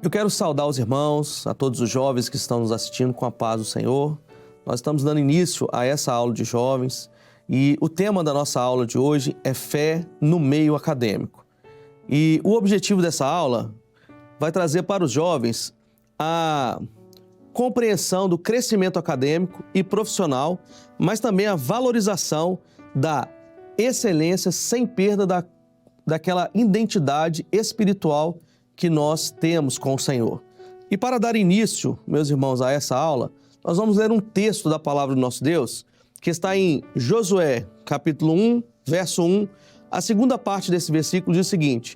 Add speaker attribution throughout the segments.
Speaker 1: Eu quero saudar os irmãos, a todos os jovens que estão nos assistindo com a paz do Senhor. Nós estamos dando início a essa aula de jovens e o tema da nossa aula de hoje é fé no meio acadêmico. E o objetivo dessa aula vai trazer para os jovens a compreensão do crescimento acadêmico e profissional, mas também a valorização da excelência sem perda daquela identidade espiritual que nós temos com o Senhor. E para dar início, meus irmãos, a essa aula, nós vamos ler um texto da palavra do nosso Deus, que está em Josué, capítulo 1, verso 1. A segunda parte desse versículo diz o seguinte: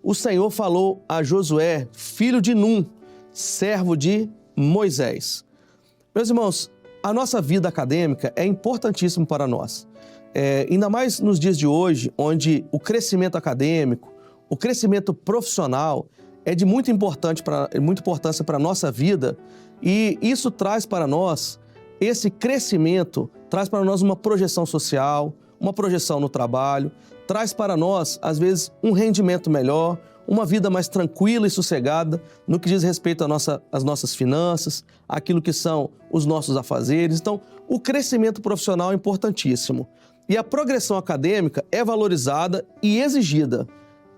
Speaker 1: o Senhor falou a Josué, filho de Num, servo de Moisés. Meus irmãos, a nossa vida acadêmica é importantíssima para nós. Ainda mais nos dias de hoje, onde o crescimento acadêmico, o crescimento profissional é de muita importância para a nossa vida, e isso traz para nós, esse crescimento traz para nós uma projeção social, uma projeção no trabalho, traz para nós, às vezes, um rendimento melhor, uma vida mais tranquila e sossegada no que diz respeito às nossas finanças, aquilo que são os nossos afazeres. Então, o crescimento profissional é importantíssimo. E a progressão acadêmica é valorizada e exigida.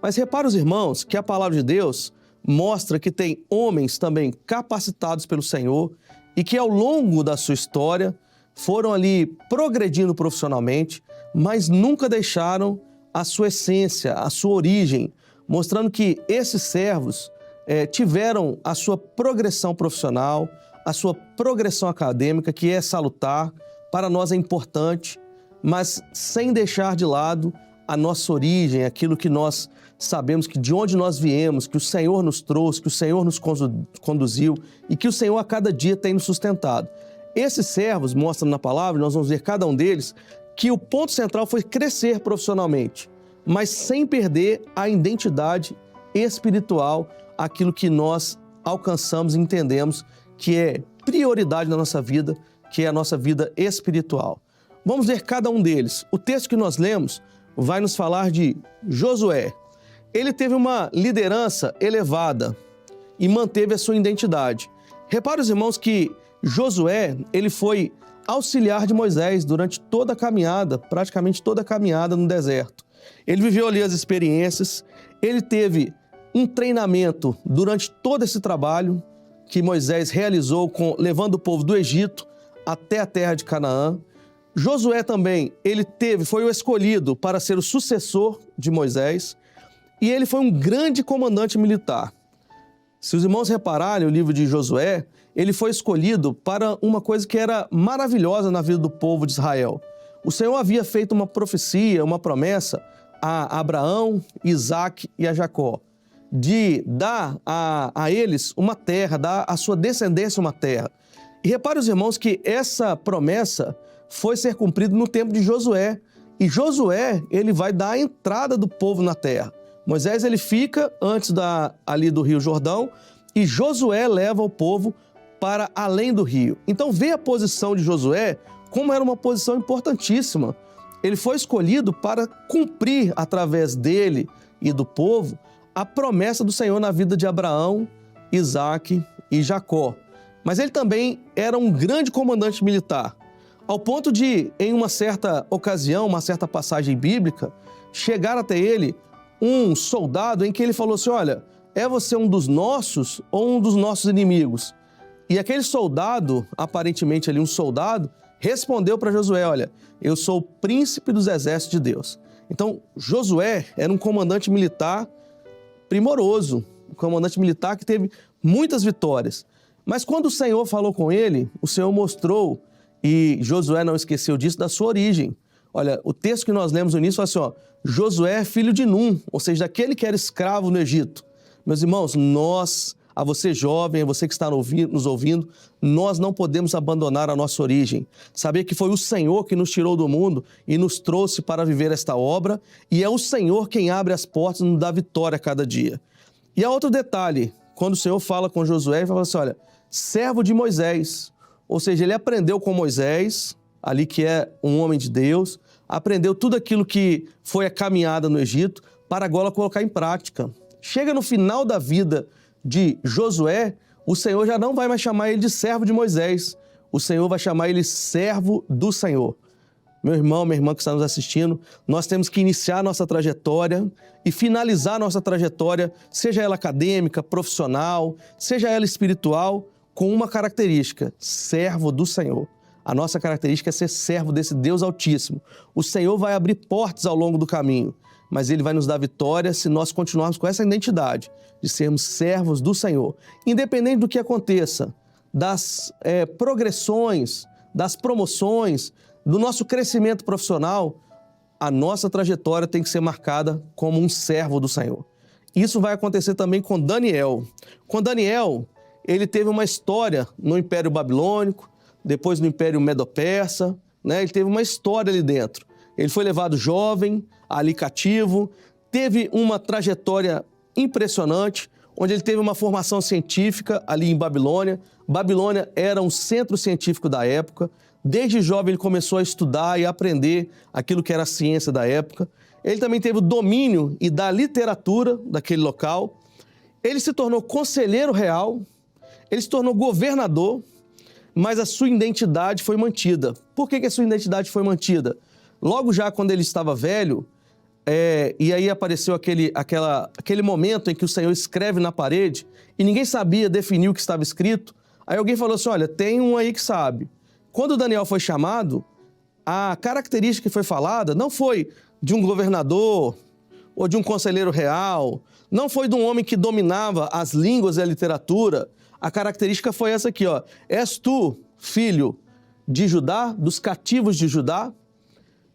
Speaker 1: Mas repara, os irmãos, que a palavra de Deus mostra que tem homens também capacitados pelo Senhor e que ao longo da sua história foram ali progredindo profissionalmente, mas nunca deixaram a sua essência, a sua origem, mostrando que esses servos tiveram a sua progressão profissional, a sua progressão acadêmica, que é salutar, para nós é importante, mas sem deixar de lado a nossa origem, aquilo que nós sabemos, que de onde nós viemos, que o Senhor nos trouxe, que o Senhor nos conduziu e que o Senhor a cada dia tem nos sustentado. Esses servos mostram na palavra, nós vamos ver cada um deles, que o ponto central foi crescer profissionalmente, mas sem perder a identidade espiritual, aquilo que nós alcançamos e entendemos que é prioridade na nossa vida, que é a nossa vida espiritual. Vamos ver cada um deles. O texto que nós lemos vai nos falar de Josué. Ele teve uma liderança elevada e manteve a sua identidade. Repare, os irmãos, que Josué, ele foi auxiliar de Moisés durante toda a caminhada, praticamente toda a caminhada no deserto. Ele viveu ali as experiências, ele teve um treinamento durante todo esse trabalho que Moisés realizou levando o povo do Egito até a terra de Canaã. Josué também, foi o escolhido para ser o sucessor de Moisés e ele foi um grande comandante militar. Se os irmãos repararem o livro de Josué, ele foi escolhido para uma coisa que era maravilhosa na vida do povo de Israel. O Senhor havia feito uma profecia, uma promessa a Abraão, Isaque e a Jacó, de dar a eles uma terra, dar à sua descendência uma terra. E repare, os irmãos, que essa promessa foi ser cumprida no tempo de Josué. E Josué, ele vai dar a entrada do povo na terra. Moisés, ele fica antes ali do rio Jordão e Josué leva o povo para além do rio. Então, vê a posição de Josué como era uma posição importantíssima. Ele foi escolhido para cumprir, através dele e do povo, a promessa do Senhor na vida de Abraão, Isaque e Jacó. Mas ele também era um grande comandante militar, ao ponto de, em uma certa ocasião, uma certa passagem bíblica, chegar até ele um soldado em que ele falou assim: olha, é você um dos nossos ou um dos nossos inimigos? E aquele soldado, aparentemente ali um soldado, respondeu para Josué: olha, eu sou o príncipe dos exércitos de Deus. Então, Josué era um comandante militar primoroso, um comandante militar que teve muitas vitórias. Mas quando o Senhor falou com ele, o Senhor mostrou, e Josué não esqueceu disso, da sua origem. Olha, o texto que nós lemos no início fala assim, ó: Josué é filho de Num, ou seja, daquele que era escravo no Egito. Meus irmãos, a você jovem, a você que está nos ouvindo, nós não podemos abandonar a nossa origem. Saber que foi o Senhor que nos tirou do mundo e nos trouxe para viver esta obra, e é o Senhor quem abre as portas e nos dá vitória a cada dia. E há outro detalhe, quando o Senhor fala com Josué, ele fala assim: olha, servo de Moisés. Ou seja, ele aprendeu com Moisés, ali que é um homem de Deus, aprendeu tudo aquilo que foi a caminhada no Egito, para agora colocar em prática. Chega no final da vida de Josué, o Senhor já não vai mais chamar ele de servo de Moisés. O Senhor vai chamar ele servo do Senhor. Meu irmão, minha irmã que está nos assistindo, nós temos que iniciar nossa trajetória e finalizar nossa trajetória, seja ela acadêmica, profissional, seja ela espiritual, com uma característica: servo do Senhor. A nossa característica é ser servo desse Deus Altíssimo. O Senhor vai abrir portas ao longo do caminho, mas Ele vai nos dar vitória se nós continuarmos com essa identidade de sermos servos do Senhor. Independente do que aconteça, das progressões, das promoções, do nosso crescimento profissional, a nossa trajetória tem que ser marcada como um servo do Senhor. Isso vai acontecer também com Daniel. Com Daniel, ele teve uma história no Império Babilônico, depois no Império Medo-Persa, né? Ele teve uma história ali dentro. Ele foi levado jovem, ali cativo, teve uma trajetória impressionante, onde ele teve uma formação científica ali em Babilônia. Babilônia era um centro científico da época. Desde jovem ele começou a estudar e aprender aquilo que era a ciência da época. Ele também teve o domínio e da literatura daquele local. Ele se tornou conselheiro real, ele se tornou governador, mas a sua identidade foi mantida. Por que a sua identidade foi mantida? Logo já quando ele estava velho, e aí apareceu aquele momento em que o Senhor escreve na parede e ninguém sabia definir o que estava escrito. Aí alguém falou assim, olha, tem um aí que sabe. Quando Daniel foi chamado, a característica que foi falada não foi de um governador ou de um conselheiro real, não foi de um homem que dominava as línguas e a literatura. A característica foi essa aqui, ó. És tu, filho de Judá, dos cativos de Judá?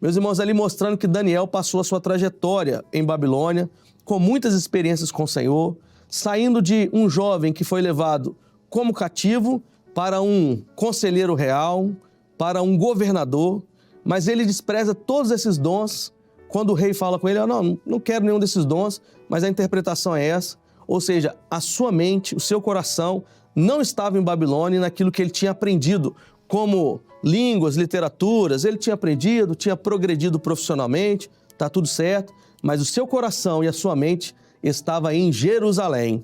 Speaker 1: Meus irmãos, ali mostrando que Daniel passou a sua trajetória em Babilônia, com muitas experiências com o Senhor, saindo de um jovem que foi levado como cativo para um conselheiro real, para um governador, mas ele despreza todos esses dons. Quando o rei fala com ele, não quero nenhum desses dons, mas a interpretação é essa. Ou seja, a sua mente, o seu coração não estava em Babilônia, naquilo que ele tinha aprendido, como línguas, literaturas, ele tinha aprendido, tinha progredido profissionalmente, está tudo certo, mas o seu coração e a sua mente estava em Jerusalém.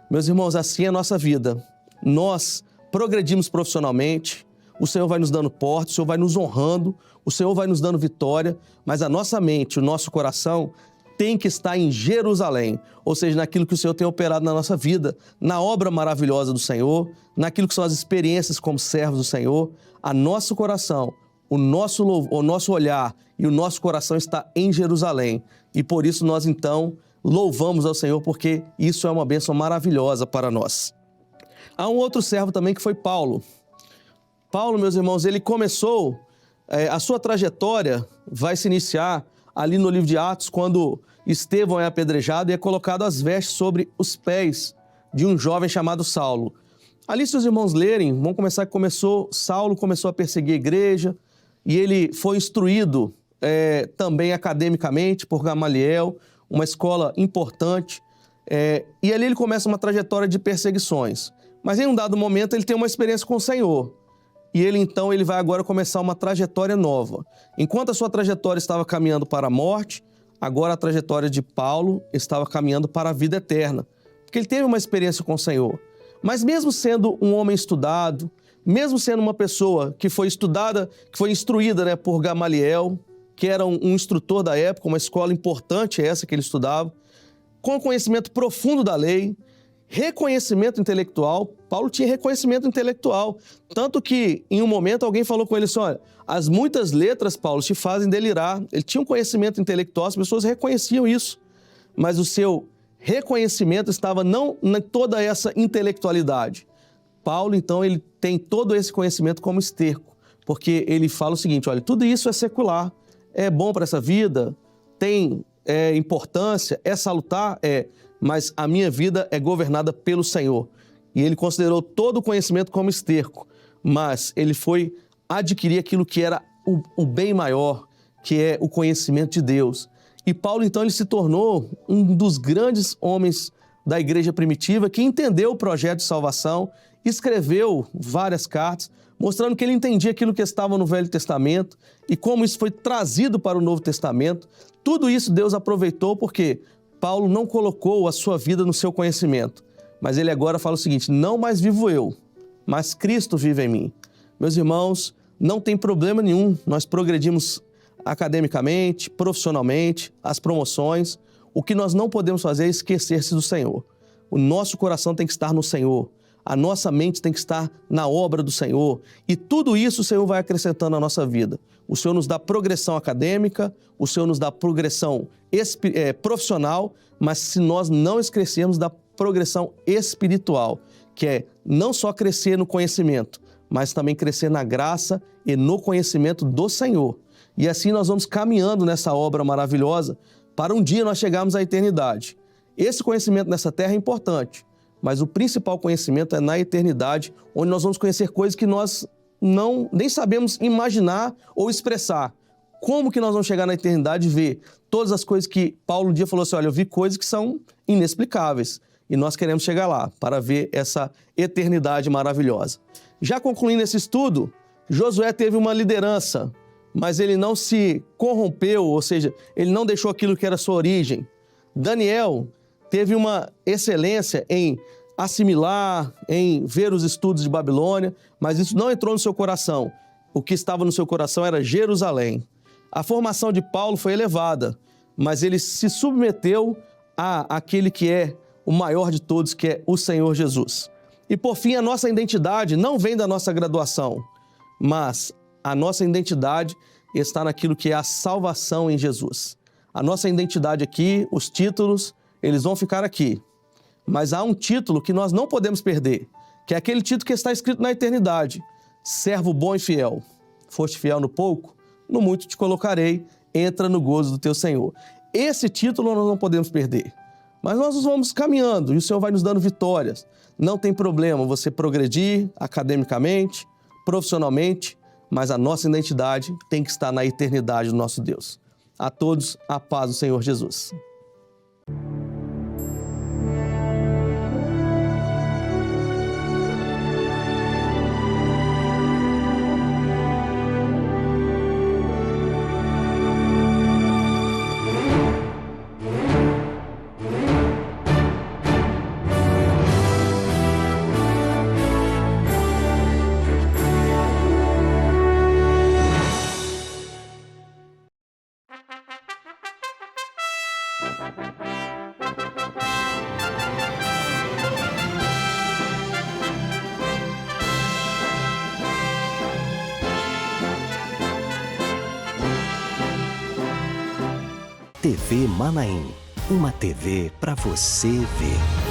Speaker 1: Meus irmãos, assim é a nossa vida. Nós progredimos profissionalmente, o Senhor vai nos dando portas, o Senhor vai nos honrando, o Senhor vai nos dando vitória, mas a nossa mente, o nosso coração tem que estar em Jerusalém, ou seja, naquilo que o Senhor tem operado na nossa vida, na obra maravilhosa do Senhor, naquilo que são as experiências como servos do Senhor. A nosso coração, o nosso olhar e o nosso coração está em Jerusalém. E por isso nós então louvamos ao Senhor, porque isso é uma bênção maravilhosa para nós. Há um outro servo também que foi Paulo. Paulo, meus irmãos, ele começou, a sua trajetória vai se iniciar ali no livro de Atos, quando Estevão é apedrejado e é colocado as vestes sobre os pés de um jovem chamado Saulo. Ali, se os irmãos lerem, vão começar que Saulo começou a perseguir a igreja e ele foi instruído também academicamente por Gamaliel, uma escola importante, e ali ele começa uma trajetória de perseguições. Mas em um dado momento ele tem uma experiência com o Senhor. E ele vai agora começar uma trajetória nova. Enquanto a sua trajetória estava caminhando para a morte, agora a trajetória de Paulo estava caminhando para a vida eterna. Porque ele teve uma experiência com o Senhor. Mas mesmo sendo um homem estudado, mesmo sendo uma pessoa que foi estudada, que foi instruída, por Gamaliel, que era um instrutor da época, uma escola importante essa que ele estudava, com conhecimento profundo da lei, reconhecimento intelectual. Paulo tinha reconhecimento intelectual, tanto que em um momento alguém falou com ele assim, olha, as muitas letras, Paulo, te fazem delirar. Ele tinha um conhecimento intelectual, as pessoas reconheciam isso, mas o seu reconhecimento estava não em toda essa intelectualidade. Paulo, então, ele tem todo esse conhecimento como esterco, porque ele fala o seguinte, olha, tudo isso é secular, é bom para essa vida, tem importância, é salutar, mas a minha vida é governada pelo Senhor. E ele considerou todo o conhecimento como esterco, mas ele foi adquirir aquilo que era o bem maior, que é o conhecimento de Deus. E Paulo, então, ele se tornou um dos grandes homens da igreja primitiva que entendeu o projeto de salvação, escreveu várias cartas, mostrando que ele entendia aquilo que estava no Velho Testamento e como isso foi trazido para o Novo Testamento. Tudo isso Deus aproveitou porque Paulo não colocou a sua vida no seu conhecimento, Mas ele agora fala o seguinte: não mais vivo eu, mas Cristo vive em mim. Meus irmãos, não tem problema nenhum nós progredimos academicamente, profissionalmente, as promoções. O que nós não podemos fazer é esquecer-se do Senhor. O nosso coração tem que estar no Senhor. A nossa mente tem que estar na obra do Senhor. E tudo isso o Senhor vai acrescentando na nossa vida. O Senhor nos dá progressão acadêmica, o Senhor nos dá progressão profissional, mas se nós não esquecermos da progressão espiritual, que é não só crescer no conhecimento, mas também crescer na graça e no conhecimento do Senhor. E assim nós vamos caminhando nessa obra maravilhosa para um dia nós chegarmos à eternidade. Esse conhecimento nessa terra é importante, mas o principal conhecimento é na eternidade, onde nós vamos conhecer coisas que nós nem sabemos imaginar ou expressar. Como que nós vamos chegar na eternidade e ver todas as coisas que Paulo um dia falou assim, olha, eu vi coisas que são inexplicáveis. E nós queremos chegar lá para ver essa eternidade maravilhosa. Já concluindo esse estudo, Josué teve uma liderança, mas ele não se corrompeu, ou seja, ele não deixou aquilo que era sua origem. Daniel teve uma excelência em assimilar, em ver os estudos de Babilônia, mas isso não entrou no seu coração. O que estava no seu coração era Jerusalém. A formação de Paulo foi elevada, mas ele se submeteu àquele que é o maior de todos, que é o Senhor Jesus. E por fim, a nossa identidade não vem da nossa graduação, mas a nossa identidade está naquilo que é a salvação em Jesus. A nossa identidade aqui, os títulos, eles vão ficar aqui. Mas há um título que nós não podemos perder, que é aquele título que está escrito na eternidade. Servo bom e fiel. Foste fiel no pouco, no muito te colocarei, entra no gozo do teu Senhor. Esse título nós não podemos perder. Mas nós vamos caminhando e o Senhor vai nos dando vitórias. Não tem problema você progredir academicamente, profissionalmente, mas a nossa identidade tem que estar na eternidade do nosso Deus. A todos, a paz do Senhor Jesus.
Speaker 2: TV Manaim, uma TV para você ver.